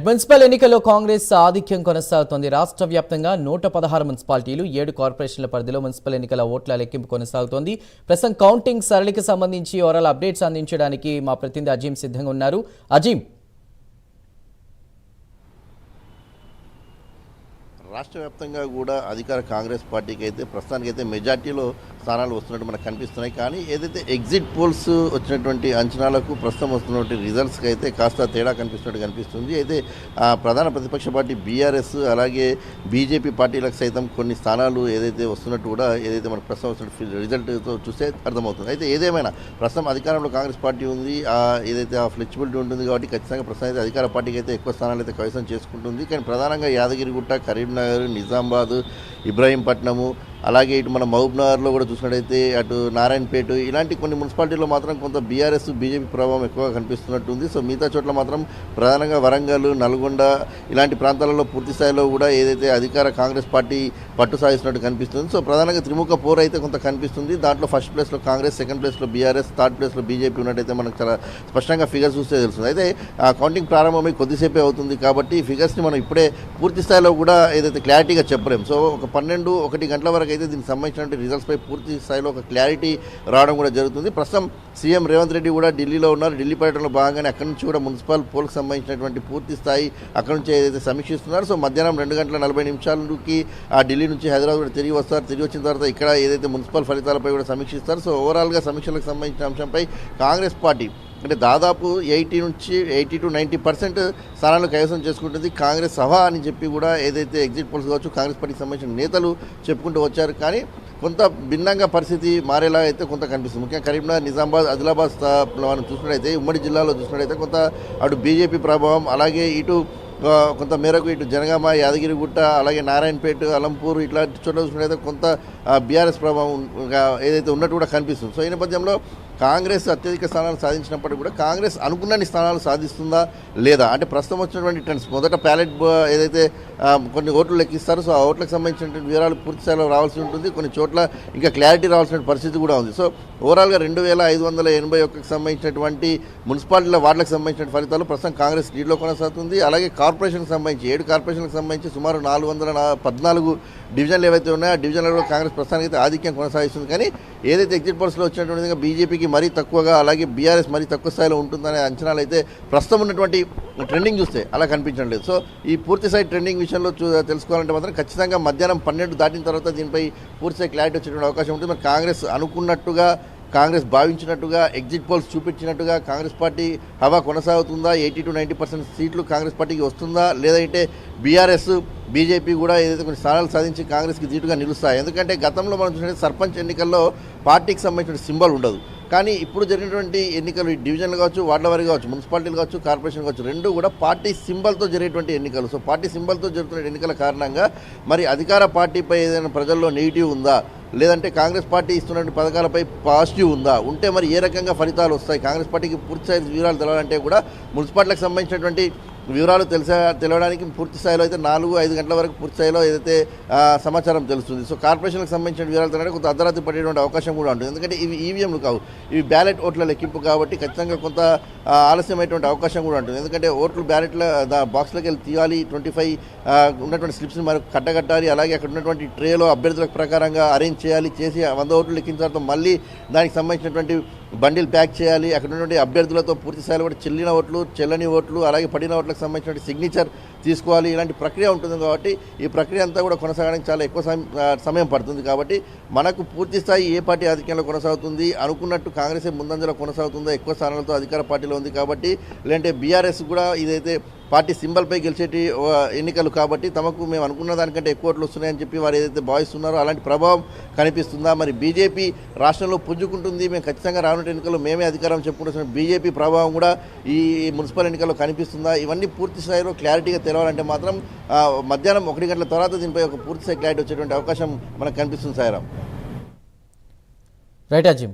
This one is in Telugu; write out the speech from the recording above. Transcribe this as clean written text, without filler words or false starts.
మున్సిపల్ ఎన్నికల్లో కాంగ్రెస్ ఆధిక్యం కొనసాగుతోంది. రాష్ట్ర వ్యాప్తంగా 116 మున్సిపాలిటీలు 7 కార్పొరేషన్ల పరిధిలో మున్సిపల్ ఎన్నికల ఓట్ల లెక్కింపు కొనసాగుతోంది. ప్రస్తుతం కౌంటింగ్ సరళికి సంబంధించి ఓవరాల్ అప్డేట్స్ అందించడానికి మా ప్రతినిధి అజీం సిద్ధంగా ఉన్నారు. అజీం, రాష్ట్ర వ్యాప్తంగా కూడా అధికార కాంగ్రెస్ పార్టీకి అయితే ప్రస్తుతానికైతే మెజార్టీలో స్థానాలు వస్తున్నట్టు మనకు కనిపిస్తున్నాయి. కానీ ఏదైతే ఎగ్జిట్ పోల్స్ వచ్చినటువంటి అంచనాలకు ప్రస్తుతం వస్తున్నటువంటి రిజల్ట్స్కి అయితే కాస్త తేడా కనిపిస్తుంది. అయితే ప్రధాన ప్రతిపక్ష పార్టీ బీఆర్ఎస్ అలాగే బీజేపీ పార్టీలకు సైతం కొన్ని స్థానాలు ఏదైతే వస్తున్నట్టు కూడా ఏదైతే మనకు ప్రస్తుతం వస్తున్న రిజల్ట్తో చూస్తే అర్థమవుతుంది. అయితే ఏదేమైనా ప్రస్తుతం అధికారంలో కాంగ్రెస్ పార్టీ ఉంది, ఏదైతే ఆ ఫ్లెక్సిబిలిటీ ఉంటుంది కాబట్టి ఖచ్చితంగా ప్రస్తుతం అయితే అధికార పార్టీకి అయితే ఎక్కువ స్థానాలు అయితే కైవసం చేసుకుంటుంది. కానీ ప్రధానంగా యాదగిరిగుట్ట, కరీంనగర్, నిజామాబాద్, ఇబ్రాహీంపట్నము అలాగే ఇటు మన మహబూబ్నగర్లో కూడా చూసినట్టయితే అటు నారాయణపేట ఇలాంటి కొన్ని మున్సిపాలిటీల్లో మాత్రం కొంత బీఆర్ఎస్ బీజేపీ ప్రభావం ఎక్కువగా కనిపిస్తున్నట్టుంది. సో మిగతా చోట్ల మాత్రం ప్రధానంగా వరంగల్, నల్గొండ ఇలాంటి ప్రాంతాలలో పూర్తి స్థాయిలో కూడా ఏదైతే అధికార కాంగ్రెస్ పార్టీ పట్టు సాధిస్తున్నట్టు కనిపిస్తుంది. సో ప్రధానంగా త్రిముఖ పోరు అయితే కొంత కనిపిస్తుంది. దాంట్లో ఫస్ట్ ప్లేస్లో కాంగ్రెస్, సెకండ్ ప్లేస్లో బీఆర్ఎస్, థర్డ్ ప్లేస్లో బీజేపీ ఉన్నట్టయితే మనకు చాలా స్పష్టంగా ఫిగర్స్ చూస్తే తెలుస్తుంది. అయితే ఆ కౌంటింగ్ ప్రారంభమై కొద్దిసేపే అవుతుంది కాబట్టి ఫిగర్స్ని మనం ఇప్పుడే పూర్తి స్థాయిలో కూడా ఏదైతే క్లారిటీగా చెప్పలేము. సో ఒక 12-1 గంటల వరకు అయితే దీనికి సంబంధించిన రిజల్ట్స్పై పూర్తి స్థాయిలో ఒక క్లారిటీ రావడం కూడా జరుగుతుంది. ప్రస్తుతం సీఎం రేవంత్ రెడ్డి కూడా ఢిల్లీలో ఉన్నారు. ఢిల్లీ పర్యటనలో భాగంగానే అక్కడి నుంచి కూడా మున్సిపల్ పోల్కి సంబంధించినటువంటి పూర్తి స్థాయి అక్కడి నుంచి ఏదైతే సమీక్షిస్తున్నారు. సో మధ్యాహ్నం 2:40 ఆ ఢిల్లీ నుంచి హైదరాబాద్ కూడా తిరిగి వస్తారు. తిరిగి వచ్చిన తర్వాత ఇక్కడ ఏదైతే మున్సిపల్ ఫలితాలపై కూడా సమీక్షిస్తారు. సో ఓవరాల్గా సమీక్షలకు సంబంధించిన అంశంపై కాంగ్రెస్ పార్టీ అంటే దాదాపు 80 to 90% స్థానాలు కైవసం చేసుకుంటుంది. కాంగ్రెస్ సభ అని చెప్పి కూడా ఏదైతే ఎగ్జిట్ పోల్స్ కావచ్చు కాంగ్రెస్ పార్టీకి సంబంధించిన నేతలు చెప్పుకుంటూ వచ్చారు. కానీ కొంత భిన్నంగా పరిస్థితి మారేలా అయితే కొంత కనిపిస్తుంది. ముఖ్యంగా కరీంనగర్, నిజామాబాద్, ఆదిలాబాద్ మనం చూసినట్టయితే ఉమ్మడి జిల్లాలో చూసినట్టయితే కొంత అటు బీజేపీ ప్రభావం అలాగే ఇటు కొంత మేరకు ఇటు జనగామ, యాదగిరిగుట్ట అలాగే నారాయణపేట, అలంపూర్ ఇట్లాంటి చోట్ల చూసినట్టయితే కొంత బీఆర్ఎస్ ప్రభావం ఏదైతే ఉన్నట్టు కూడా కనిపిస్తుంది. సో ఈ నేపథ్యంలో కాంగ్రెస్ అత్యధిక స్థానాలు సాధించినప్పటికీ కూడా కాంగ్రెస్ అనుకున్నన్ని స్థానాలు సాధిస్తుందా లేదా అంటే ప్రస్తుతం వచ్చినటువంటి ట్రెండ్స్ మొదట ప్యాలెట్ ఏదైతే కొన్ని ఓట్లు లెక్కిస్తారో సో ఆ ఓట్లకు సంబంధించినటువంటి వివరాలు పూర్తి స్థాయిలో రావాల్సి ఉంటుంది. కొన్ని చోట్ల ఇంకా క్లారిటీ రావాల్సిన పరిస్థితి కూడా ఉంది. సో ఓవరాల్గా 2581కి సంబంధించినటువంటి మున్సిపాలిటీల వార్డులకు సంబంధించిన ఫలితాలు ప్రస్తుతం కాంగ్రెస్ లీడ్లో కొనసాగుతుంది. అలాగే కార్పొరేషన్కి సంబంధించి 7 కార్పొరేషన్లకు సంబంధించి సుమారు 414 డివిజన్లు ఏవైతే ఉన్నాయో ఆ డివిజన్లలో కాంగ్రెస్ ప్రస్తుతానికి అయితే ఆధిక్యం కొనసాగిస్తుంది. కానీ ఏదైతే ఎగ్జిట్ పోల్స్లో వచ్చినటువంటి బీజేపీకి మరీ తక్కువగా అలాగే బీఆర్ఎస్ మరీ తక్కువ స్థాయిలో ఉంటుందనే అంచనాలు అయితే ప్రస్తుతం ఉన్నటువంటి ట్రెండింగ్ చూస్తే అలా కనిపించడం లేదు. సో ఈ పూర్తి స్థాయి ట్రెండింగ్ విషయంలో తెలుసుకోవాలంటే మాత్రం ఖచ్చితంగా మధ్యాహ్నం 12 దాటిన తర్వాత దీనిపై పూర్తి స్థాయి క్లారిటీ వచ్చేటువంటి అవకాశం ఉంటుంది. మరి కాంగ్రెస్ అనుకున్నట్టుగా కాంగ్రెస్ భావించినట్టుగా ఎగ్జిట్ పోల్స్ చూపించినట్టుగా కాంగ్రెస్ పార్టీ హవా కొనసాగుతుందా, 80 to 90% సీట్లు కాంగ్రెస్ పార్టీకి వస్తుందా, లేదంటే బీఆర్ఎస్ బీజేపీ కూడా ఏదైతే కొన్ని స్థానాలు సాధించి కాంగ్రెస్కి ధీటుగా నిలుస్తాయి. ఎందుకంటే గతంలో మనం చూసినట్టు సర్పంచ్ ఎన్నికల్లో పార్టీకి సంబంధించిన సింబల్ ఉండదు. కానీ ఇప్పుడు జరిగినటువంటి ఎన్నికలు డివిజన్లు కావచ్చు, వార్డుల వారి కావచ్చు, మున్సిపాలిటీలు కావచ్చు, కార్పొరేషన్ కావచ్చు, రెండు కూడా పార్టీ సింబల్తో జరిగేటువంటి ఎన్నికలు. సో పార్టీ సింబల్తో జరుగుతున్న ఎన్నికల కారణంగా మరి అధికార పార్టీపై ఏదైనా ప్రజల్లో నెగిటివ్ ఉందా, లేదంటే కాంగ్రెస్ పార్టీ ఇస్తున్న పథకాలపై పాజిటివ్ ఉందా, ఉంటే మరి ఏ రకంగా ఫలితాలు వస్తాయి, కాంగ్రెస్ పార్టీకి పూర్తి స్థాయి వివరాలు తెలవాలంటే కూడా మున్సిపాలిటీలకు సంబంధించినటువంటి వివరాలు తెలియడానికి పూర్తి స్థాయిలో అయితే 4-5 గంటల వరకు పూర్తి స్థాయిలో ఏదైతే సమాచారం తెలుస్తుంది. సో కార్పొరేషన్లకు సంబంధించిన వివరాలు తెలడానికి కొంత అర్ధరాత్రి పడేటువంటి అవకాశం కూడా ఉంటుంది. ఎందుకంటే ఇవి ఈవీఎంలు కావు, ఇవి బ్యాలెట్ ఓట్ల లెక్కింపు కాబట్టి ఖచ్చితంగా కొంత ఆలస్యమైనటువంటి అవకాశం కూడా ఉంటుంది. ఎందుకంటే ఓట్లు బ్యాలెట్ల బాక్స్లోకి వెళ్ళి తీయాలి, 25 ఉన్నటువంటి స్లిప్స్ని మనకు కట్టగట్టాలి, అలాగే అక్కడ ఉన్నటువంటి ట్రేలో అభ్యర్థుల ప్రకారంగా అరేంజ్ చేసి 100 ఓట్లు లెక్కించిన తర్వాత మళ్ళీ దానికి సంబంధించినటువంటి బండిల్ ప్యాక్ చేయాలి. అక్కడ ఉన్నటువంటి అభ్యర్థులతో పూర్తి స్థాయిలో కూడా చెల్లిన ఓట్లు, చెల్లని ఓట్లు అలాగే పడిన ఓట్లకు సంబంధించిన సిగ్నేచర్ తీసుకోవాలి. ఇలాంటి ప్రక్రియ ఉంటుంది కాబట్టి ఈ ప్రక్రియ అంతా కూడా కొనసాగడానికి చాలా ఎక్కువ సమయం పడుతుంది. కాబట్టి మనకు పూర్తి స్థాయి ఏ పార్టీ ఆధిక్యంలో కొనసాగుతుంది, అనుకున్నట్టు కాంగ్రెస్ ముందంజలో కొనసాగుతుందో ఎక్కువ స్థానాలతో అధికార పార్టీలో ఉంది కాబట్టి, లేదంటే బీఆర్ఎస్ కూడా ఇదైతే పార్టీ సింబల్పై గెలిచేటి ఎన్నికలు కాబట్టి తమకు మేము అనుకున్న దానికంటే ఎక్కువ ఓట్లు వస్తున్నాయని చెప్పి వారు ఏదైతే భావిస్తున్నారో అలాంటి ప్రభావం కనిపిస్తుందా, మరి బీజేపీ రాష్ట్రంలో పుంజుకుంటుంది, మేము ఖచ్చితంగా రానున్న ఎన్నికల్లో మేమే అధికారం చెప్పుకుంటున్న బీజేపీ ప్రభావం కూడా ఈ మున్సిపల్ ఎన్నికల్లో కనిపిస్తుందా, ఇవన్నీ పూర్తి స్థాయిలో క్లారిటీగా తెలవాలంటే మాత్రం మధ్యాహ్నం 1 గంటల తర్వాత దీనిపై ఒక పూర్తి స్థాయి క్లారిటీ వచ్చేటువంటి అవకాశం మనకు కనిపిస్తుంది. సాయిరామ్. రైట్ అజీం.